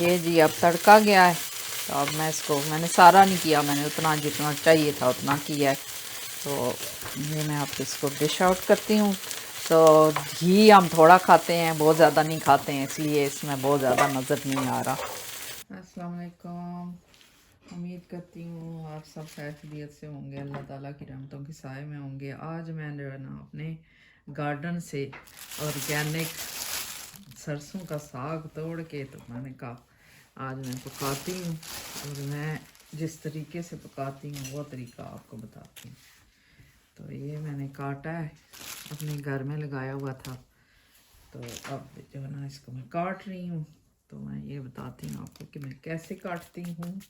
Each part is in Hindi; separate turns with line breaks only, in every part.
ये जी अब तड़का गया है, तो अब मैं इसको, मैंने सारा नहीं किया, मैंने उतना जितना चाहिए था उतना किया है। तो ये मैं अब इसको डिश आउट करती हूँ। तो घी हम थोड़ा खाते हैं, बहुत ज़्यादा नहीं खाते हैं, इसलिए इसमें बहुत ज़्यादा नज़र नहीं आ रहा। अस्सलाम वालेकुम, उम्मीद करती हूँ आप सब खैरियत से होंगे, अल्लाह ताला की रहमतों के साए में होंगे। आज मैं जो है ना अपने गार्डन से ऑर्गेनिक सरसों का साग तोड़ के, तो मैंने कहा आज मैं पकाती हूँ, और मैं जिस तरीके से पकाती हूँ वो तरीका आपको बताती हूँ। तो ये मैंने काटा है, अपने घर में लगाया हुआ था, तो अब जो है ना इसको मैं काट रही हूँ। तो मैं ये बताती हूँ आपको कि मैं कैसे काटती हूँ।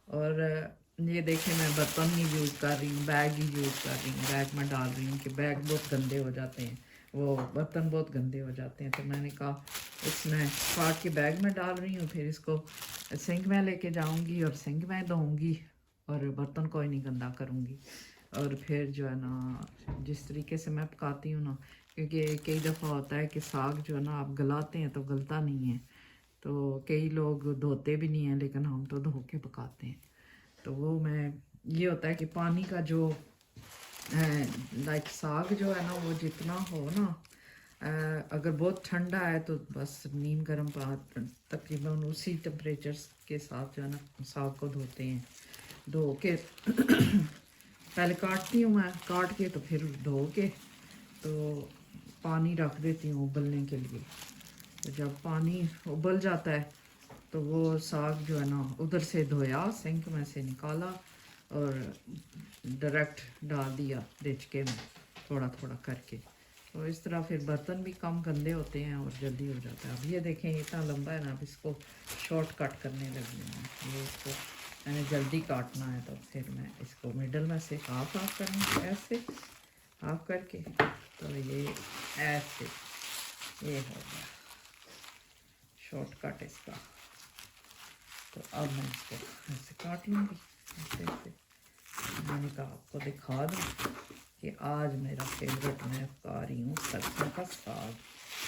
और ये देखें, मैं बर्तन नहीं यूज़ कर रही हूँ, बैग ही यूज़ कर रही हूँ। बैग में डाल रही हूँ कि बैग बहुत गंदे हो जाते हैं, वो बर्तन बहुत गंदे हो जाते हैं। तो मैंने कहा इसमें काट के बैग में डाल रही हूँ, फिर इसको सिंक में लेके जाऊँगी और सिंक में धोऊँगी और बर्तन कोई नहीं गंदा करूँगी। और फिर जो है ना जिस तरीके से मैं पकाती हूँ ना, क्योंकि कई दफ़ा होता है कि साग जो है ना आप गलाते हैं तो गलता नहीं है, तो कई लोग धोते भी नहीं हैं, लेकिन हम तो धो के पकाते हैं। तो वो मैं, ये होता है कि पानी का जो लाइक साग जो है ना वो जितना हो ना, अगर बहुत ठंडा है तो बस नीम गर्म पानी तकरीबन उसी टेम्परेचर के साथ जो है ना साग को धोते हैं। धो के पहले काटती हूँ मैं, काट के तो फिर धो के तो पानी रख देती हूँ उबलने के लिए। तो जब पानी उबल जाता है तो वो साग जो है ना उधर से धोया, सिंक में से निकाला और डायरेक्ट डाल दिया देचके में, थोड़ा थोड़ा करके। तो इस तरह फिर बर्तन भी कम गंदे होते हैं और जल्दी हो जाता है। अब ये देखें इतना लंबा है ना, अब इसको शॉर्ट कट करने लगी हूँ। ये इसको मैंने जल्दी काटना है, तो फिर मैं इसको मिडल में से हाफ करूँगी, ऐसे हाफ करके। तो ये ऐसे ये हो गया शॉर्टकट इसका। तो अब मैं इसको ऐसे काट लूँगी, ऐसे ऐसे। मैंने कहा आपको दिखा दूँ कि आज मेरा फेवरेट, मैं पका रही हूँ सरसों का साग,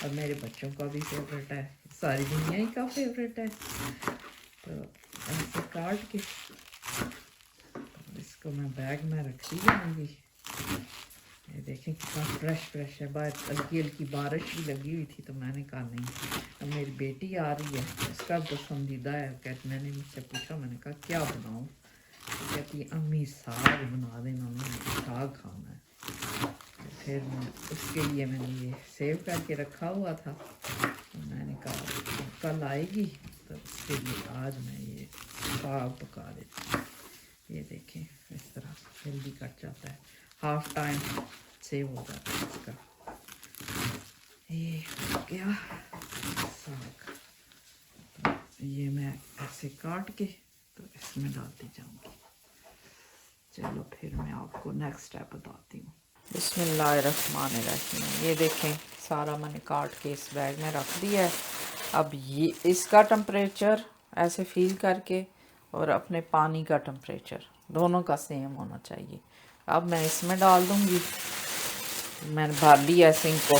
और मेरे बच्चों का भी फेवरेट है, सारी दुनिया ही का फेवरेट है। तो ऐसे काट के तो इसको मैं बैग में रखती जाऊँगी। ये देखें कितना फ्रेश फ्रेश है। बाहर हल्की हल्की बारिश भी लगी हुई थी, तो मैंने कहा नहीं, अब मेरी बेटी आ रही है, इसका पसंदीदा है। कहते, मैंने मुझसे पूछा, मैंने कहा क्या बनाऊँ, तो कहती है अम्मी साग बना देना, मैंने साग खाना है। तो फिर मैं उसके लिए मैंने ये सेव करके रखा हुआ था, तो मैंने कहा कल आएगी तो उसके लिए आज मैं ये साग पका देती हूँ। ये देखें इस तरह जल्दी कट जाता है, हाफ टाइम सेव हो जाता है इसका। ये हो गया साग। तो ये मैं ऐसे काट के तो इसमें डालती जाऊंगी। चलो फिर मैं आपको नेक्स्ट स्टेप बताती हूँ। बिस्मिल्लाहिर्रहमानिर्रहीम। ये देखें सारा मैंने काट के इस बैग में रख दिया है। अब ये इसका टेम्परेचर ऐसे फील करके और अपने पानी का टेम्परेचर दोनों का सेम होना चाहिए। अब मैं इसमें डाल दूँगी। मैंने भर लिया है सिंक को,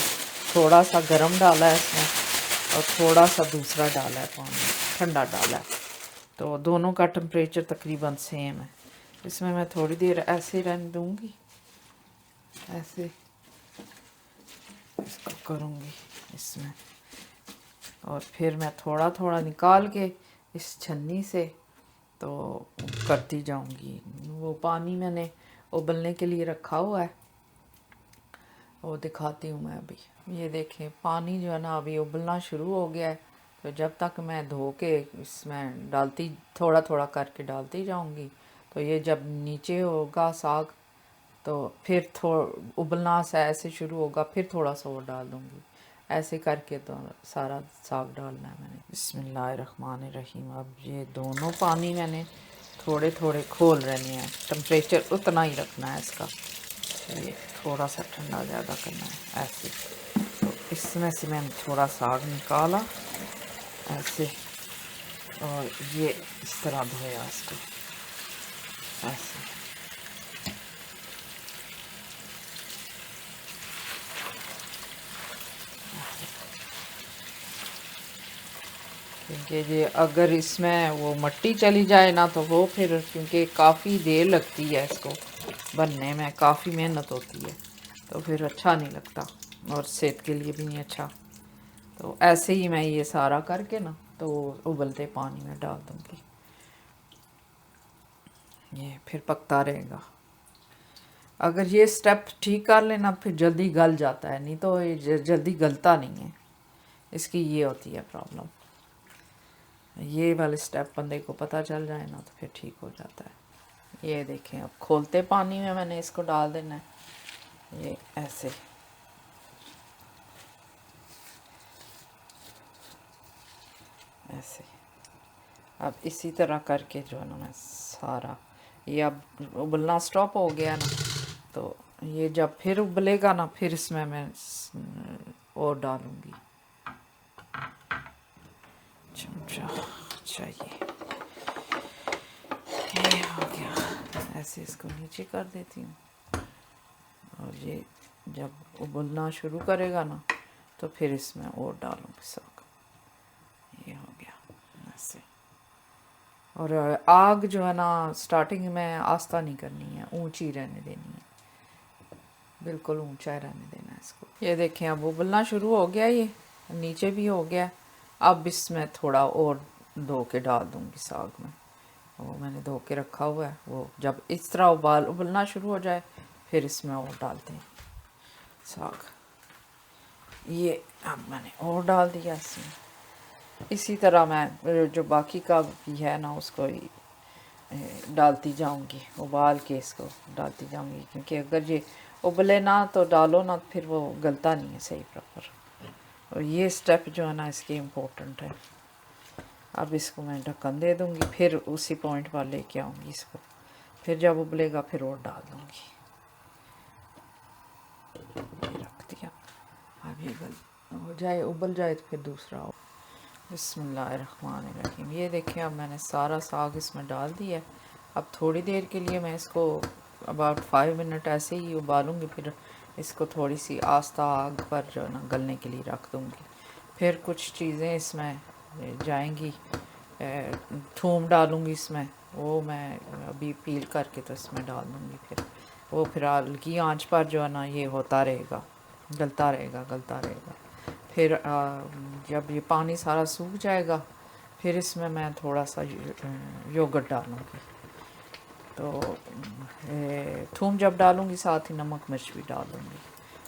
थोड़ा सा गर्म डाला है इसमें और थोड़ा सा दूसरा डाला है पानी, ठंडा डाला है, तो दोनों का टेम्परेचर तकरीबन सेम है। इसमें मैं थोड़ी देर ऐसे रहने दूँगी, ऐसे इसको करूँगी इसमें, और फिर मैं थोड़ा थोड़ा निकाल के इस छन्नी से तो करती जाऊँगी। वो पानी मैंने उबलने के लिए रखा हुआ है, वो दिखाती हूँ मैं अभी। ये देखें पानी जो है ना अभी उबलना शुरू हो गया है, तो जब तक मैं धो के इसमें डालती, थोड़ा थोड़ा करके डालती जाऊँगी, तो ये जब नीचे होगा साग तो फिर उबलना सा ऐसे शुरू होगा, फिर थोड़ा सा और डाल दूँगी। ऐसे करके तो सारा साग डालना है मैंने। बिस्मिल्लाहिर्रहमानिर्रहीम। अब ये दोनों पानी मैंने थोड़े थोड़े खोल रहने हैं, टेम्परेचर उतना ही रखना है इसका। ये थोड़ा सा ठंडा ज़्यादा करना है ऐसे। तो इसमें से मैंने थोड़ा साग निकाला ऐसे, और ये इस तरह धोया इसको ऐसे। ये अगर इसमें वो मट्टी चली जाए ना तो वो फिर, क्योंकि काफ़ी देर लगती है इसको बनने में, काफ़ी मेहनत होती है, तो फिर अच्छा नहीं लगता और सेहत के लिए भी नहीं अच्छा। तो ऐसे ही मैं ये सारा करके ना तो उबलते पानी में डाल दूँगी, ये फिर पकता रहेगा। अगर ये स्टेप ठीक कर लेना फिर जल्दी गल जाता है, नहीं तो ये जल्दी गलता नहीं है, इसकी ये होती है प्रॉब्लम। ये वाले स्टेप बंदे को पता चल जाए ना तो फिर ठीक हो जाता है। ये देखें, अब खोलते पानी में मैंने इसको डाल देना है, ये ऐसे। ऐसे अब इसी तरह करके जो है ना मैं सारा, ये अब उबलना स्टॉप हो गया ना, तो ये जब फिर उबलेगा ना फिर इसमें मैं और डालूँगी चमचा। चाहिए ये हो गया, ऐसे इसको नीचे कर देती हूँ, और ये जब उबलना शुरू करेगा ना तो फिर इसमें और डालूँगी साग। ये हो गया ऐसे। और आग जो है ना स्टार्टिंग में आस्था नहीं करनी है, ऊंची रहने देनी है, बिल्कुल ऊंचा रहने देना है इसको। ये देखें अब उबलना शुरू हो गया, ये नीचे भी हो गया। अब इसमें थोड़ा और धो के डाल दूँगी साग में, वो मैंने धो के रखा हुआ है, वो जब इस तरह उबलना शुरू हो जाए फिर इसमें और डालते हैं साग। ये अब मैंने और डाल दिया इसमें। इसी तरह मैं जो बाकी का भी है ना उसको ही डालती जाऊंगी, उबाल के इसको डालती जाऊंगी, क्योंकि अगर ये उबले ना तो डालो ना फिर वो गलता नहीं है सही प्रॉपर। और ये स्टेप जो है ना इसकी इम्पोर्टेंट है। अब इसको मैं ढक्कन दे दूंगी, फिर उसी पॉइंट पर लेके आऊँगी इसको, फिर जब उबलेगा फिर और डाल दूँगी। ये रख दिया, अब ये गल हो जाए, उबल जाए तो फिर दूसरा हो। बिस्मिल्लाहिर्रहमानिर्रहीम। ये देखें अब मैंने सारा साग इसमें डाल दिया है। अब थोड़ी देर के लिए मैं इसको अबाउट 5 मिनट ऐसे ही उबालूँगी, फिर इसको थोड़ी सी आस्था आग पर जो ना गलने के लिए रख दूँगी। फिर कुछ चीज़ें इसमें जाएंगी, थूम डालूँगी इसमें, वो मैं अभी पील करके तो इसमें डाल दूँगी। फिर वो फिर हल्की आंच पर जो है ना ये होता रहेगा, गलता रहेगा गलता रहेगा। फिर जब ये पानी सारा सूख जाएगा फिर इसमें मैं थोड़ा सा योगर्ट डालूँगी। तो थूम जब डालूँगी साथ ही नमक मिर्च भी डाल दूँगी,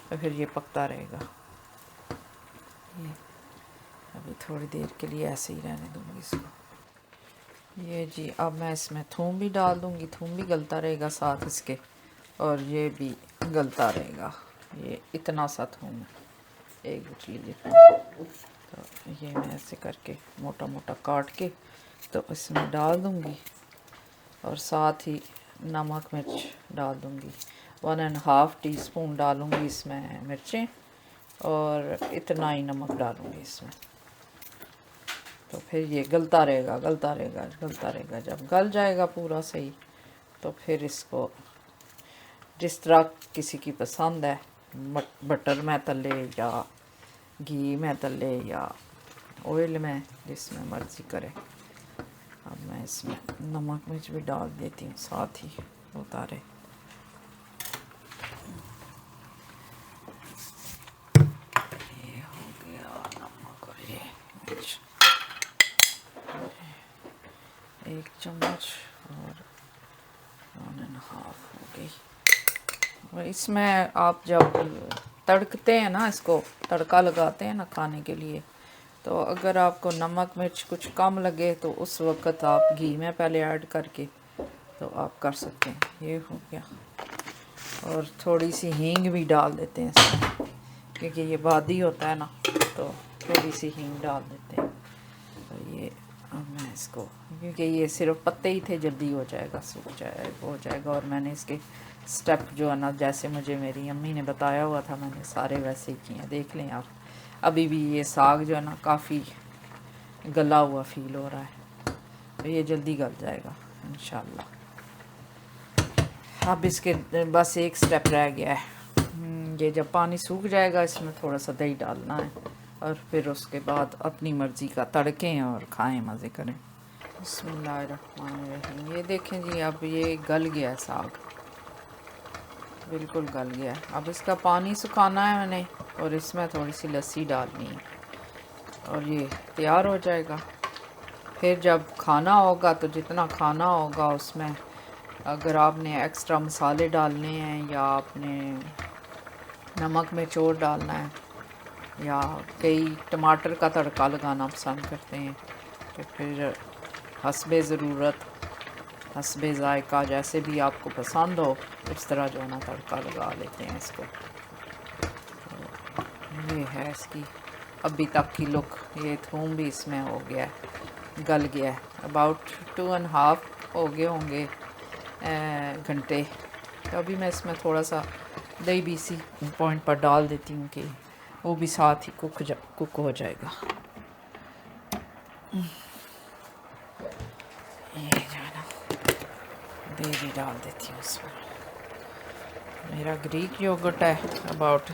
तो फिर ये पकता रहेगा। ये अभी थोड़ी देर के लिए ऐसे ही रहने दूँगी इसको। ये जी अब मैं इसमें थूम भी डाल दूँगी, थूम भी गलता रहेगा साथ इसके, और ये भी गलता रहेगा। ये इतना सा थूम है, एक गुठली। तो ये मैं ऐसे करके मोटा मोटा काट के तो इसमें डाल दूँगी, और साथ ही नमक मिर्च डाल दूँगी। 1.5 टीस्पून डालूँगी इसमें मिर्चें, और इतना ही नमक डालूँगी इसमें। तो फिर ये गलता रहेगा गलता रहेगा गलता रहेगा। जब गल जाएगा पूरा सही तो फिर इसको जिस तरह किसी की पसंद है, बटर में तले या घी में तले या ऑयल में, जिसमें मर्ज़ी करे। अब मैं इसमें नमक मिर्च भी डाल देती हूँ साथ ही उतारे। ये हो गया नमक और ये मिर्च, 1 चम्मच और 1.5 हो गई। और इसमें आप जब तड़कते हैं ना, इसको तड़का लगाते हैं ना खाने के लिए, तो अगर आपको नमक मिर्च कुछ कम लगे तो उस वक़्त आप घी में पहले ऐड करके तो आप कर सकते हैं। ये हो गया। और थोड़ी सी हींग भी डाल देते हैं इसमें, क्योंकि ये बादी होता है ना, तो थोड़ी सी हींग डाल देते हैं। तो ये अब मैं इसको, क्योंकि ये सिर्फ पत्ते ही थे, जल्दी हो जाएगा, सूख जाए हो जाएगा। और मैंने इसके स्टेप जो है ना जैसे मुझे मेरी अम्मी ने बताया हुआ था, मैंने सारे वैसे ही किए हैं। देख लें आप, अभी भी ये साग जो है ना काफ़ी गला हुआ फील हो रहा है, तो ये जल्दी गल जाएगा इंशाल्लाह। अब इसके बस एक स्टेप रह गया है। ये जब पानी सूख जाएगा इसमें थोड़ा सा दही डालना है, और फिर उसके बाद अपनी मर्ज़ी का तड़कें और खाएं, मज़े करें। बिस्मिल्लाहिर्रहमानिर्रहीम। ये देखें जी, अब ये गल गया है साग, बिल्कुल गल गया है। अब इसका पानी सुखाना है मैंने और इसमें थोड़ी सी लस्सी डालनी है और ये तैयार हो जाएगा। फिर जब खाना होगा तो जितना खाना होगा उसमें अगर आपने एक्स्ट्रा मसाले डालने हैं या आपने नमक में चोर डालना है या कई टमाटर का तड़का लगाना पसंद करते हैं तो फिर हस्बे ज़रूरत, हस्बे ज़ायका, जैसे भी आपको पसंद हो उस तरह जो है ना तड़का लगा लेते हैं इसको। तो ये है इसकी अभी तक की लुक। ये थूम भी इसमें हो गया है, गल गया है। अबाउट 2.5 हो गए होंगे घंटे। तो अभी मैं इसमें थोड़ा सा दही भी इसी पॉइंट पर डाल देती हूँ कि वो भी साथ ही कुक हो जाएगा। ये जो है ना दही भी डाल देती हूँ इसमें। मेरा ग्रीक योगर्ट है, अबाउट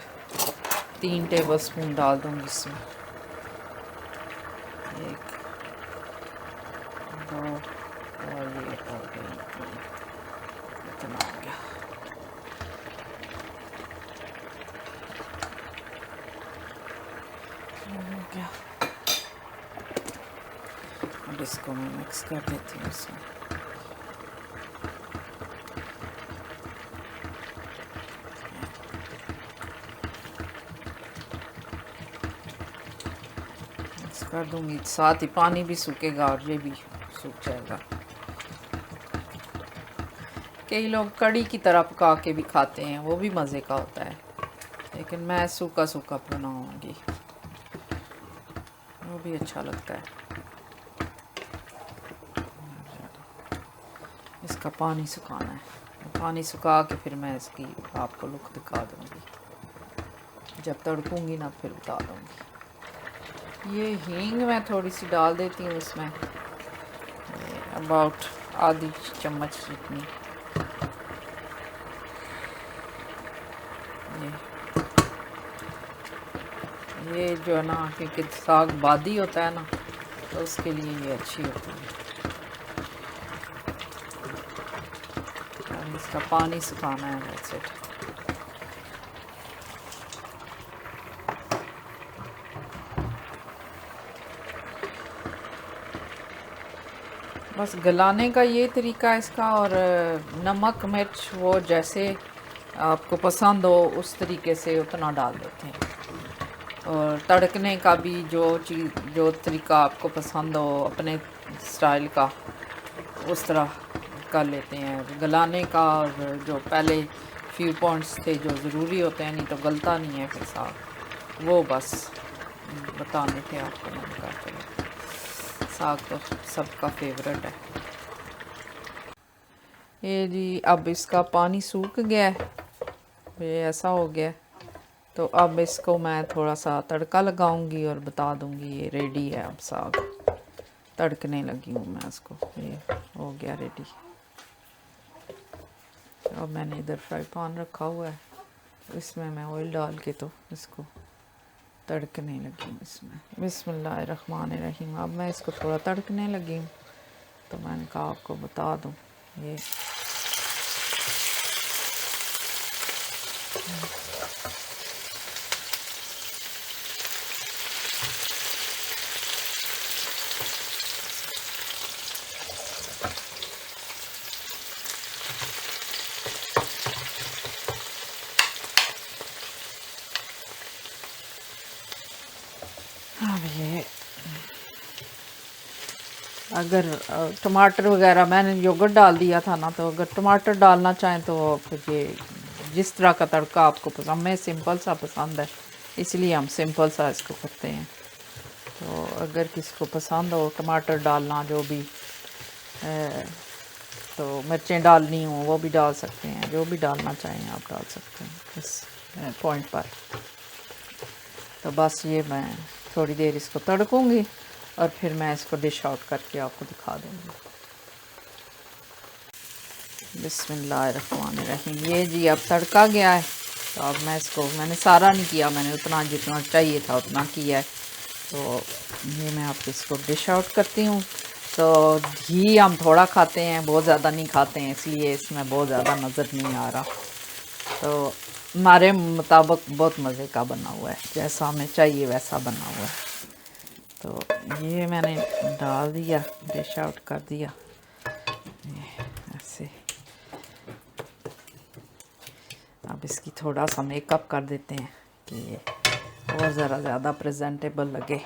3 टेबलस्पून डाल दूँगी इसमें। 1 2 और ये हो गई, इतना हो गया। अब इसको मैं मिक्स कर देती हूँ इसमें। मिक्स कर दूँगी, साथ ही पानी भी सूखेगा और ये भी सूख जाएगा। कई लोग कड़ी की तरह पका के भी खाते हैं, वो भी मज़े का होता है, लेकिन मैं सूखा सूखा बनाऊँगी, वो भी अच्छा लगता है। इसका पानी सुखाना है, पानी सुखा के फिर मैं इसकी आपको लुक दिखा दूँगी। जब तड़कूँगी ना फिर बता दूँगी। ये हींग मैं थोड़ी सी डाल देती हूँ इसमें, अबाउट आधी चम्मच जितनी। ये जो है ना, क्योंकि साग बादी होता है ना तो उसके लिए ये अच्छी होती है। और इसका पानी सुखाना है, दैट्स इट। बस गलाने का ये तरीका है इसका। और नमक मिर्च वो जैसे आपको पसंद हो उस तरीके से उतना डाल देते हैं। और तड़कने का भी जो तरीका आपको पसंद हो अपने स्टाइल का, उस तरह कर लेते हैं। गलाने का और जो पहले फ्यू पॉइंट्स थे जो ज़रूरी होते हैं, नहीं तो गलता नहीं है फिर साग, वो बस बताने थे आपको। मैंने कहा चलो, साग तो सबका फेवरेट है। ये जी, अब इसका पानी सूख गया है, ये ऐसा हो गया। तो अब इसको मैं थोड़ा सा तड़का लगाऊंगी और बता दूंगी ये रेडी है। अब साग तड़कने लगी हूँ मैं इसको, ये हो गया रेडी। अब मैंने इधर फ्राई पैन रखा हुआ है, इसमें मैं ऑयल डाल के तो इसको तड़कने लगी हूँ इसमें। बिस्मिल्लाहिर्रहमानिर्रहीम। अब मैं इसको थोड़ा तड़कने लगी हूँ, तो मैंने कहा आपको बता दूँ ये। अब ये अगर टमाटर वगैरह मैंने योगर्ट डाल दिया था ना, तो अगर टमाटर डालना चाहें तो फिर ये जिस तरह का तड़का आपको पसंद, हमें सिंपल सा पसंद है इसलिए हम सिंपल सा इसको करते हैं। तो अगर किसी को पसंद हो टमाटर डालना, जो भी तो मिर्चें डालनी हो वो भी डाल सकते हैं, जो भी डालना चाहें आप डाल सकते हैं इस पॉइंट पर। तो बस ये मैं थोड़ी देर इसको तड़कूँगी और फिर मैं इसको डिश आउट करके आपको दिखा दूँगी। बिस्मिल्लाहिर्रहमानिर्रहीम। ये जी अब तड़का गया है तो अब मैं इसको, मैंने सारा नहीं किया, मैंने उतना जितना चाहिए था उतना किया है। तो ये मैं आपको इसको डिश आउट करती हूँ। तो घी हम थोड़ा खाते हैं, बहुत ज़्यादा नहीं खाते हैं, इसलिए इसमें बहुत ज़्यादा नज़र नहीं आ रहा। तो हमारे मुताबिक बहुत मज़े का बना हुआ है, जैसा हमें चाहिए वैसा बना हुआ है। तो ये मैंने डाल दिया, डिश आउट कर दिया ऐसे। अब इसकी थोड़ा सा मेकअप कर देते हैं कि ये और ज़रा ज़्यादा प्रेजेंटेबल लगे।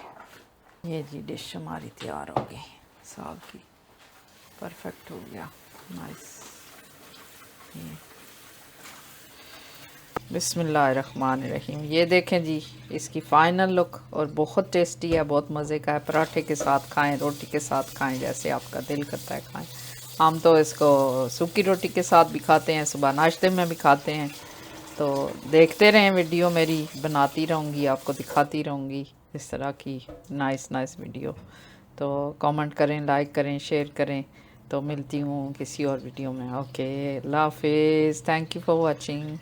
ये जी डिश हमारी तैयार हो गई साग की, परफेक्ट हो गया, नाइस। बिस्मिल्लाहिर्रहमानिर्रहीम। ये देखें जी इसकी फ़ाइनल लुक, और बहुत टेस्टी है, बहुत मज़े का है। पराठे के साथ खाएं, रोटी के साथ खाएं, जैसे आपका दिल करता है खाएं। हम तो इसको सूखी रोटी के साथ भी खाते हैं, सुबह नाश्ते में भी खाते हैं। तो देखते रहें वीडियो मेरी, बनाती रहूँगी, आपको दिखाती रहूँगी इस तरह की नाइस नाइस वीडियो। तो कमेंट करें, लाइक करें, शेयर करें। तो मिलती हूँ किसी और वीडियो में। ओके, अल्लाह हाफिज़, थैंक यू फॉर वॉचिंग।